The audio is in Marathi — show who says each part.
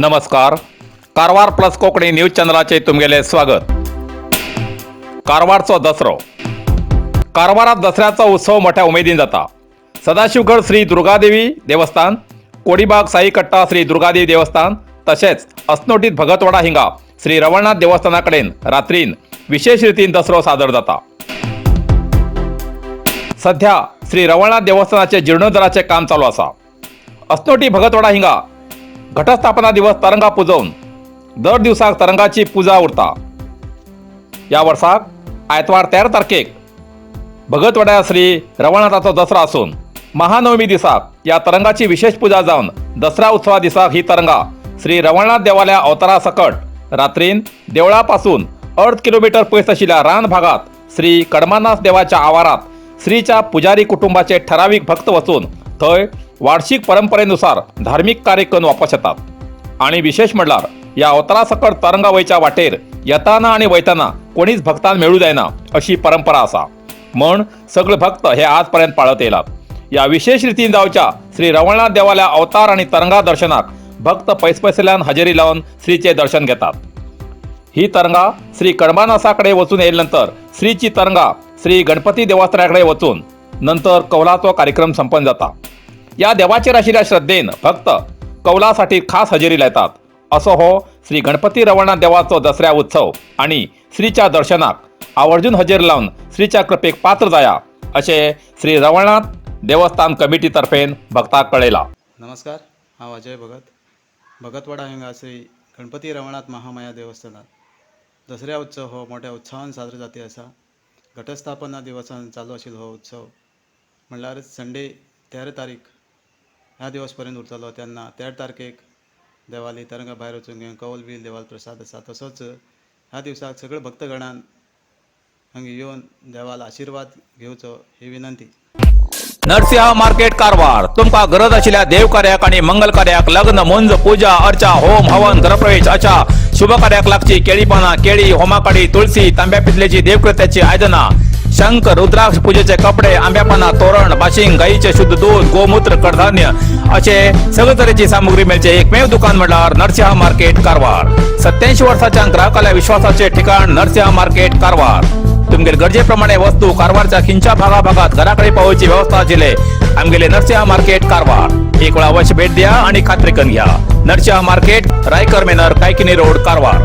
Speaker 1: नमस्कार. कारवार प्लस कोकणी न्यूज चॅनलाचे तुमगेले स्वागत. कारवारचो दसरो. कारवारात दसऱ्याचा उत्सव मोठ्या उमेदीन जाता. सदाशिवगड श्री दुर्गादेवी देवस्थान, कोडीबाग साई कट्टा श्री दुर्गादेवी देवस्थान तसेच अस्नोटीत भगतवाडा हिंगा श्री रवळनाथ देवस्थानाकडेन रात्रीन विशेष रितीन दसरो सादर जाता. सध्या श्री रवळनाथ देवस्थानाचे जीर्णोद्धाराचे काम चालू असा. अस्नोटी भगतवाडा हिंगा घटस्थापना दिवस तरंगा पुजवून दर दिवसाक तरंगाची पूजा उरता. या वर्साक आयतवार 13 तारखेक भगतवाड्या श्री रवळनाथाचो दसरा असून महानवमी दिसाक या तरंगाची विशेष पूजा जावन दसरा उत्सवा दिसाक ही तरंगा श्री रवळनाथ देवालया अवतारा सकट रात्रीन देवळापासून 1/2 किलोमीटर पयस आशिल्ल्या रान भागात श्री कडमानाथ देवाच्या आवारात श्रीच्या पुजारी कुटुंबाचे ठराविक भक्त वचून थंय वार्षिक परंपरेनुसार धार्मिक कार्य करून वापस येतात. आणि विशेष म्हणल्यार या अवतारा सकट तरंगा वयच्या वाटेर येताना आणि वयताना कोणीच भक्तांक मेळू जायना अशी परंपरा असा. म्हण सगळे भक्त हे आजपर्यंत पाळत येयलात. या विशेष रितीन जावच्या श्री रवळनाथ देवालया अवतार आणि तरंगा दर्शनाक भक्त पैसपैसल्यान हजेरी लावून श्रीचे दर्शन घेतात. ही तरंगा श्री कडमानासाकडे वचून येयल्यानंतर श्रीची तरंगा श्री गणपती देवस्थानाकडे वचून नंतर कौलाचो कार्यक्रम संपन्न जाता. या देवाचेर आशिल्ल्या श्रद्धेन भक्त कौलासाठी खास हजेरी लायतात. असो हो श्री गणपती रवळनाथ देवाचो दसऱ्या उत्सव आणि श्रीच्या दर्शनाक आवर्जून हजेरी लावून श्रीच्या कृपेक पात्र जाया असे श्री रवळनाथ देवस्थान कमिटी तर्फेन भक्तांक कळयला.
Speaker 2: नमस्कार, हांव अजय भगतवाडा हिंगा श्री गणपती रवळनाथ महामाया देवस्थानात दसऱ्या उत्सव हो मोठ्या उत्सवान साजरो जाती आसा. घटस्थापना दिवसान चालू आशिल्लो हो उत्सव म्हणल्यार संडे 13 तारीख ह्या दिवस पर्यंत उरतलो. तेन्ना 13 तारखेक देवाली तरंगा भायर वचून घेवन कौल बील देवाल प्रसाद आसा. तसोच ह्या दिवसाक सगळे भक्तगणान हांगा येवन देवाल आशिर्वाद घेवचो ही विनंती.
Speaker 1: नरसिंह मार्केट कारवार. तुमका गरज आशिल्ल्या देव कार्याक आणि मंगल कार्याक, लग्न, मुंज, पूजा, अर्चा, होम, हवन, गृहप्रवेश अशा शुभ कार्याक लागची केळी पानां, केळी, होमाकडी, तुळशी, तांब्या पितलेची देवकृत्याची आयदनां, शंख, रुद्राक्ष पूजेचे कपडे, आंब्या पानां, तोरण, बाशिंग, गाईचे शुद्ध दूध, गोमूत्र, कडधान्य असे सगळे तरेची सामुग्री मेळचे एकमेव दुकान म्हणल्यार नरसिंह मार्केट कारवार. 87 वर्सांच्या ग्राहकाल्या विश्वासाचे ठिकाण नरसिंह मार्केट कारवार. तुमगेर गरजेप्रमाणे वस्तू कारवारच्या खिंच्या भागात घराकडे पावोवची व्यवस्था आशिल्ले आमगेले नरसिंह मार्केट कारवार. एक वेळ अवश्य भेट द्या आणि खात्री करून घ्या. Narasimha market, Raikar manor, Kaikini road, Karwar.